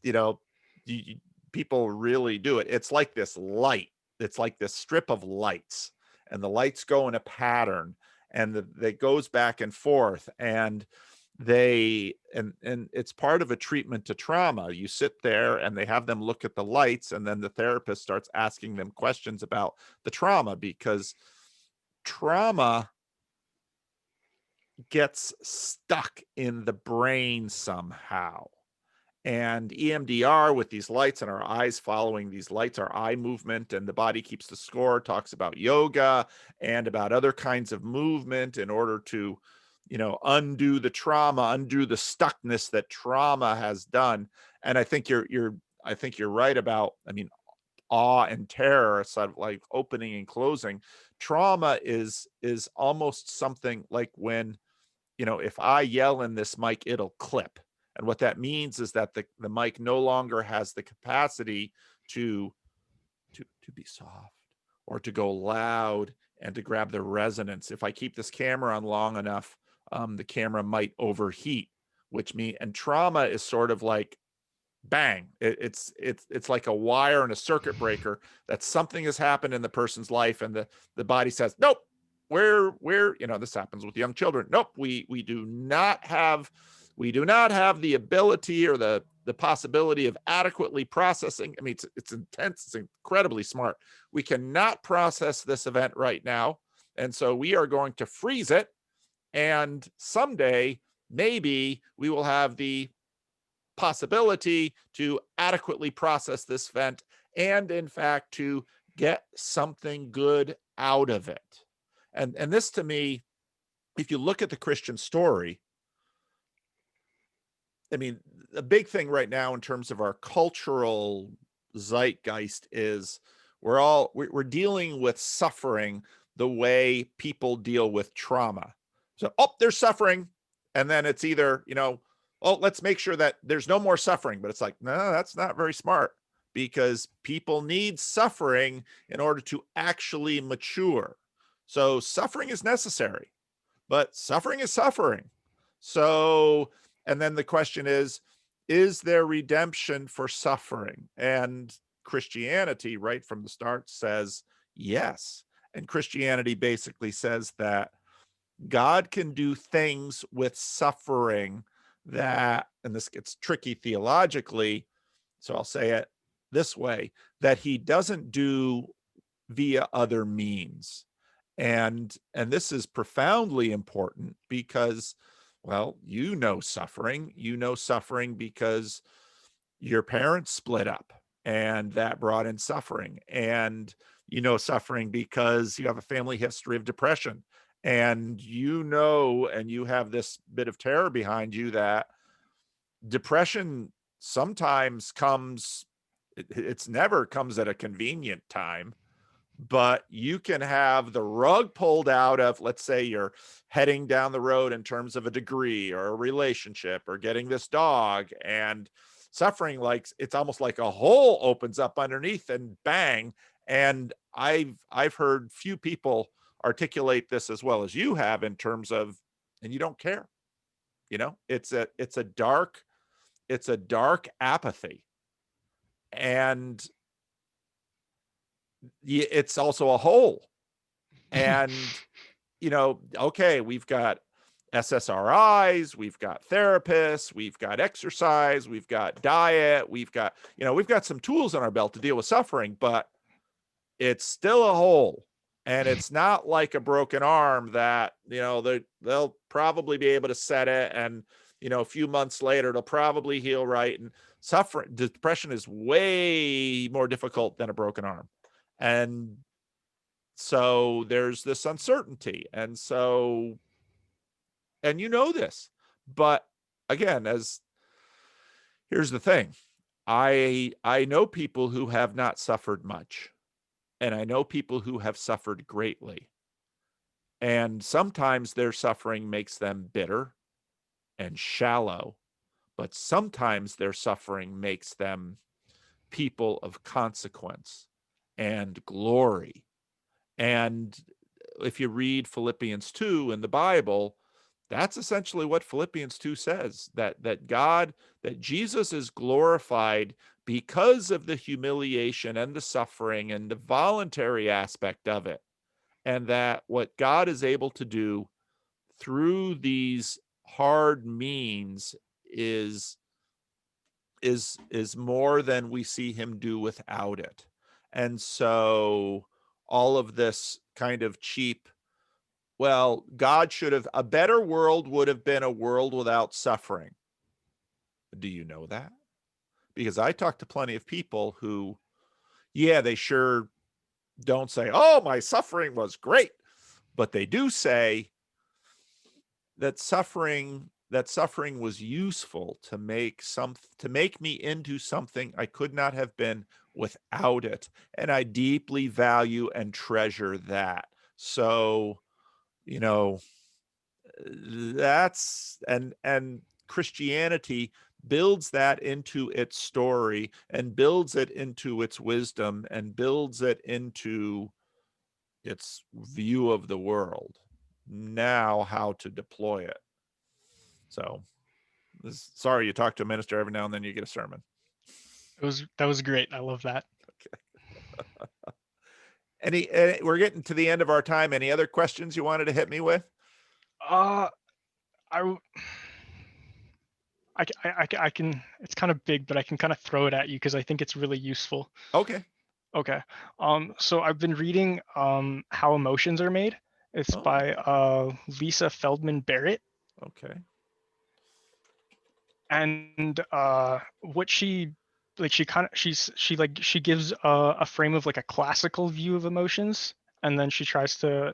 people really do it. It's like this light. It's like this strip of lights, and the lights go in a pattern, and that goes back and forth, and and it's part of a treatment to trauma. You sit there and they have them look at the lights, and then the therapist starts asking them questions about the trauma, because trauma gets stuck in the brain somehow. And EMDR, with these lights and our eyes following these lights, our eye movement, and The Body Keeps the Score, talks about yoga and about other kinds of movement in order to, undo the trauma, undo the stuckness that trauma has done. And I think you're right about, awe and terror are sort of like opening and closing. Trauma is almost something like when, if I yell in this mic, it'll clip. And what that means is that the mic no longer has the capacity to be soft or to go loud and to grab the resonance. If I keep this camera on long enough, the camera might overheat, and trauma is sort of like bang. It's like a wire and a circuit breaker, that something has happened in the person's life, and the body says, nope, we're this happens with young children. Nope, we do not have the ability or the possibility of adequately processing. It's intense. It's incredibly smart. We cannot process this event right now. And so we are going to freeze it. And someday, maybe we will have the possibility to adequately process this event, and in fact, to get something good out of it. And this, to me, if you look at the Christian story, a big thing right now in terms of our cultural zeitgeist is we're dealing with suffering the way people deal with trauma. So, there's suffering, and then it's either, let's make sure that there's no more suffering. But it's like, no, that's not very smart, because people need suffering in order to actually mature. So suffering is necessary, but suffering is suffering. So, and then the question is there redemption for suffering? And Christianity, right from the start, says yes. And Christianity basically says that God can do things with suffering that, and this gets tricky theologically, so I'll say it this way, that he doesn't do via other means. And this is profoundly important because, well, suffering because your parents split up, and that brought in suffering. And suffering because you have a family history of depression, and and you have this bit of terror behind you that depression sometimes comes It's never comes at a convenient time, but you can have the rug pulled out of, let's say you're heading down the road in terms of a degree or a relationship or getting this dog, and suffering, like it's almost like a hole opens up underneath and bang. And I've heard few people articulate this as well as you have in terms of, and you don't care, it's a dark apathy. And it's also a hole. And okay, we've got SSRIs, we've got therapists, we've got exercise, we've got diet, we've got some tools on our belt to deal with suffering, but it's still a hole. And it's not like a broken arm that they'll probably be able to set it, and a few months later it'll probably heal right. And depression is way more difficult than a broken arm. And so there's this uncertainty. And this, but again, here's the thing. I know people who have not suffered much, and I know people who have suffered greatly. And sometimes their suffering makes them bitter and shallow, but sometimes their suffering makes them people of consequence and glory. And if you read Philippians 2 in the Bible, that's essentially what Philippians 2 says, that Jesus is glorified because of the humiliation and the suffering and the voluntary aspect of it. And that what God is able to do through these hard means is more than we see him do without it. And so all of this kind of cheap, well, a better world would have been a world without suffering. Do you know that? Because I talk to plenty of people who, they sure don't say, oh, my suffering was great. But they do say that suffering was useful to make me into something I could not have been without it. And I deeply value and treasure that. So, that's, and Christianity builds that into its story and builds it into its wisdom and builds it into its view of the world. Now, how to deploy it. So, sorry, you talk to a minister every now and then you get a sermon. That was great. I love that. Okay. We're getting to the end of our time. Any other questions you wanted to hit me with? I can, it's kind of big, but I can kind of throw it at you because I think it's really useful. Okay. So I've been reading How Emotions Are Made. It's by Lisa Feldman Barrett. Okay. And what she gives a frame of like a classical view of emotions, and then she tries to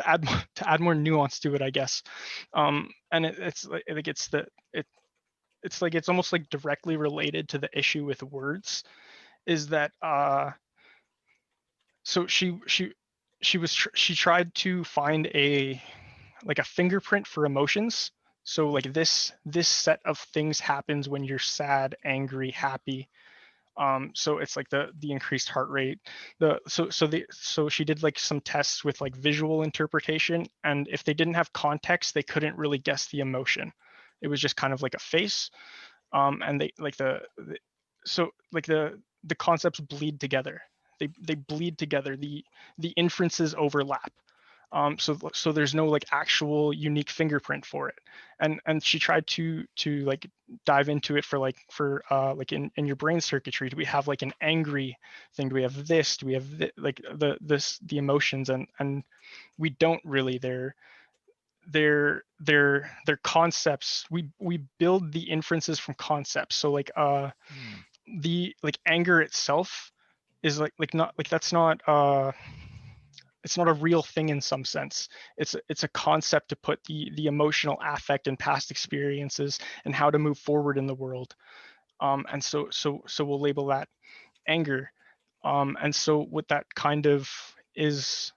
add more nuance to it, I guess. And it's almost like directly related to the issue with words, is that so she tried to find a fingerprint for emotions. So like this set of things happens when you're sad, angry, happy. So it's like the increased heart rate. So she did like some tests with like visual interpretation, and if they didn't have context, they couldn't really guess the emotion. It was just kind of like a face. And they like the concepts bleed together. They bleed together. The inferences overlap. So there's no like actual unique fingerprint for it. And she tried to like dive into it for like in your brain circuitry. Do we have like an angry thing? Do we have this? Do we have the emotions? And we don't really. They're concepts. We build the inferences from concepts. So like the like anger itself is not like that's not it's not a real thing in some sense. It's a concept to put the emotional affect and past experiences and how to move forward in the world. And so we'll label that anger. And so what that kind of is,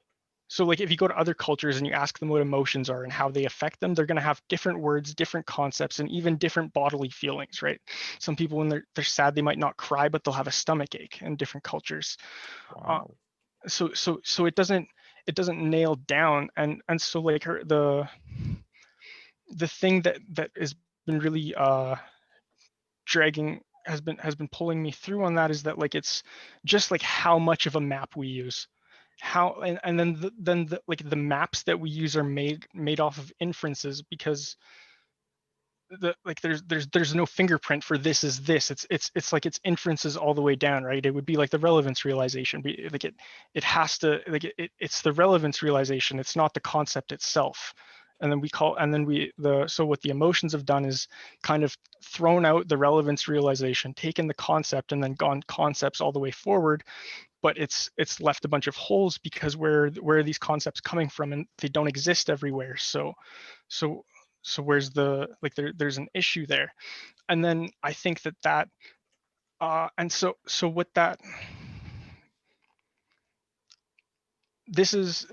so like if you go to other cultures and you ask them what emotions are and how they affect them, they're going to have different words, different concepts, and even different bodily feelings, right? Some people, when they're sad, they might not cry, but they'll have a stomach ache in different cultures. Wow. So it doesn't nail down. And so like the thing that has been really dragging, has been pulling me through on that, is that like it's just like how much of a map we use, how, and then the like the maps that we use are made off of inferences, because like there's no fingerprint for this is this. It's like it's inferences all the way down, right? It would be like the relevance realization. Like it has to, like it's the relevance realization. It's not the concept itself. And then so what the emotions have done is kind of thrown out the relevance realization, taken the concept, and then gone concepts all the way forward. But it's left a bunch of holes, because where are these concepts coming from, and they don't exist everywhere. So where's the, like there's an issue there. And then I think that and so what that, this is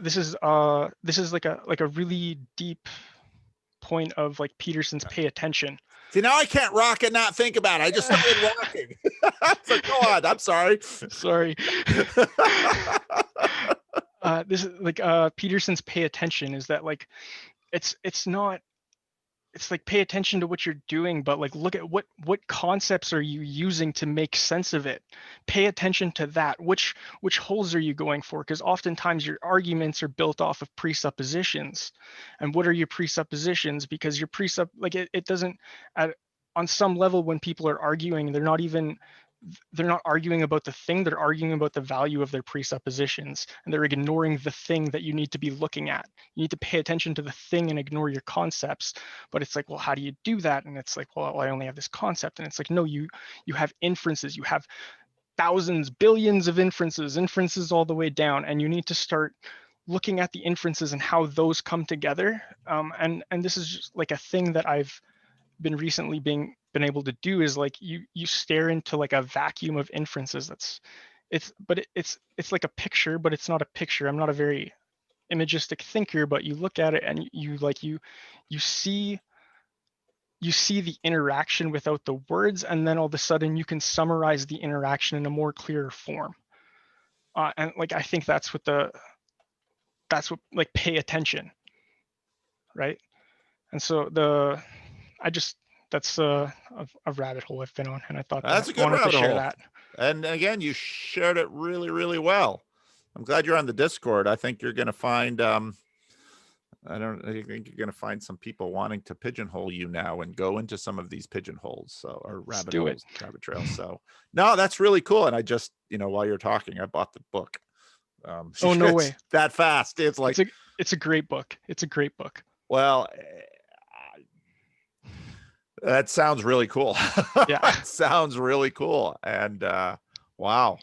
like a really deep point of like Peterson's pay attention. See, now I can't rock and not think about it. I just started rocking. So go on. I'm sorry. Sorry. This is like Peterson's pay attention is that like it's not, it's like pay attention to what you're doing, but like look at what concepts are you using to make sense of it. Pay attention to that. Which holes are you going for? Because oftentimes your arguments are built off of presuppositions. And what are your presuppositions? Because your like it doesn't, on some level, when people are arguing, they're not arguing about the thing, they're arguing about the value of their presuppositions, and they're ignoring the thing that you need to be looking at. You need to pay attention to the thing and ignore your concepts. But it's like, well, how do you do that? And it's like, well, I only have this concept. And it's like, no, you have inferences, you have thousands, billions of inferences all the way down, and you need to start looking at the inferences and how those come together. And this is just like a thing that I've been recently been able to do, is like you stare into like a vacuum of inferences. It's like a picture, but it's not a picture. I'm not a very imagistic thinker, but you look at it and you see the interaction without the words, and then all of a sudden you can summarize the interaction in a more clearer form. And like I think that's what like pay attention, right? And so that's a rabbit hole I've been on, and I thought That's that a I good wanted to rabbit share hole. that. And again, you shared it really, really well. I'm glad you're on the Discord. I think you're going to find, I think you're going to find some people wanting to pigeonhole you now and go into some of these pigeonholes, so, or rabbit holes, rabbit trails. So no, that's really cool. And I just, while you're talking, I bought the book. Oh, no way. That fast. It's like, it's a great book. It's a great book. Well, that sounds really cool. Yeah. It sounds really cool. And wow.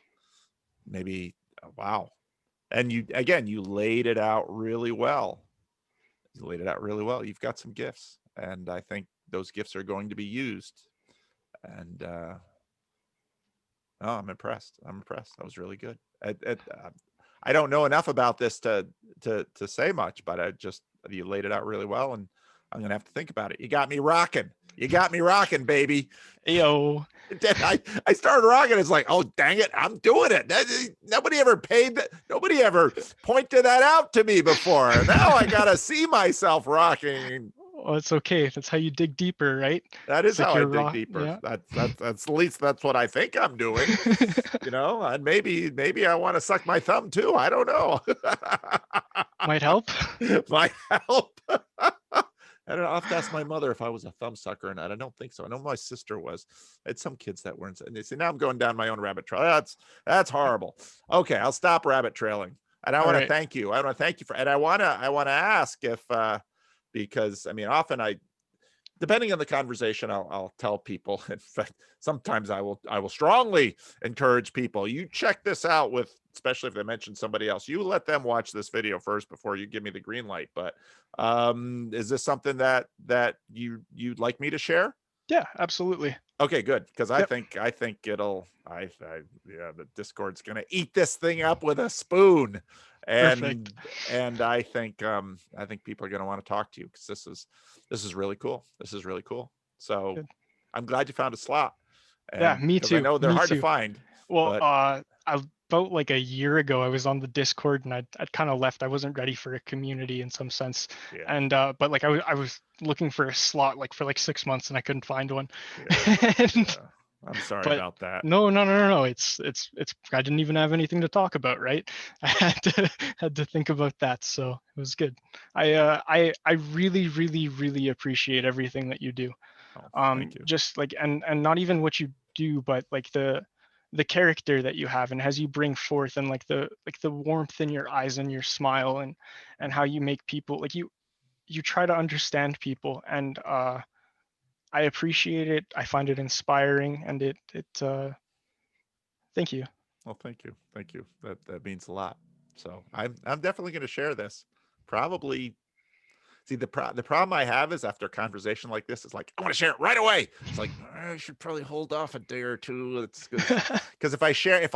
And you laid it out really well. You've got some gifts, and I think those gifts are going to be used. And I'm impressed. That was really good. I don't know enough about this to say much, but you laid it out really well, and I'm gonna have to think about it. You got me rocking, baby. Ayo. I started rocking. It's like, oh dang it, I'm doing it. Nobody ever pointed that out to me before. Now I gotta see myself rocking. Well, it's okay. That's how you dig deeper, right? That is how I dig deeper. Yeah. That's at least that's what I think I'm doing. And maybe I want to suck my thumb too. I don't know. Might help. Might help. I don't know. I'll have to ask my mother if I was a thumb sucker or not. I don't think so. I know my sister was. I had some kids that weren't. And they say, now I'm going down my own rabbit trail. That's horrible. Okay, I'll stop rabbit trailing. And I want to thank you. And I want to ask if because I mean, often depending on the conversation, I'll tell people. In fact, sometimes I will strongly encourage people. You check this out especially if they mention somebody else. You let them watch this video first before you give me the green light. But is this something that you'd like me to share? Yeah, absolutely. Okay, good. Because Yep. I think it'll yeah, the Discord's gonna eat this thing up with a spoon. Perfect. And I think people are gonna want to talk to you because this is really cool. This is really cool. So Good. I'm glad you found a slot. Yeah, And me because I too. know they're Me hard to too. find, Well, but about like a year ago, I was on the Discord and I'd kind of left. I wasn't ready for a community in some sense, yeah, and but like I was looking for a slot like for like 6 months and I couldn't find one. yeah, And yeah. I'm sorry but about that. no, no, no, no, no. It's. I didn't even have anything to talk about, right? I had to think about that, so it was good. I really, really, really appreciate everything that you do. Oh, thank you. Just like and not even what you do, but like the character that you have and as you bring forth and like the warmth in your eyes and your smile and how you make people like you try to understand people and I appreciate it. I find it inspiring and it thank you. Well, thank you. Thank you. That means a lot. So I'm definitely going to share this. Probably. See, the problem I have is after a conversation like this, it's like I want to share it right away. It's like I should probably hold off a day or two. It's because if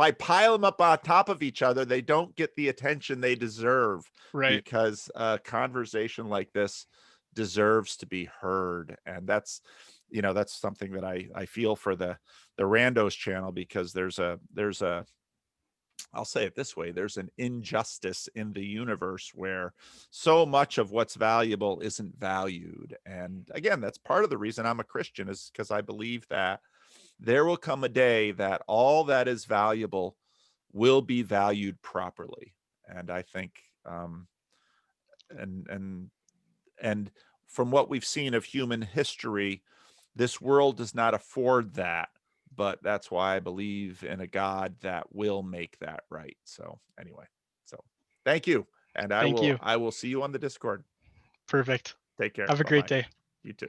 I pile them up on top of each other, they don't get the attention they deserve. Right. Because a conversation like this deserves to be heard, and that's something that I feel for the Randos channel because there's a I'll say it this way, there's an injustice in the universe where so much of what's valuable isn't valued. And again, that's part of the reason I'm a Christian is because I believe that there will come a day that all that is valuable will be valued properly. And I think and and and from what we've seen of human history, this world does not afford that. But that's why I believe in a God that will make that right. So anyway, so thank you. And Thank you. I will see you on the Discord. Perfect. Take care. Have a great Bye-bye. day. You too.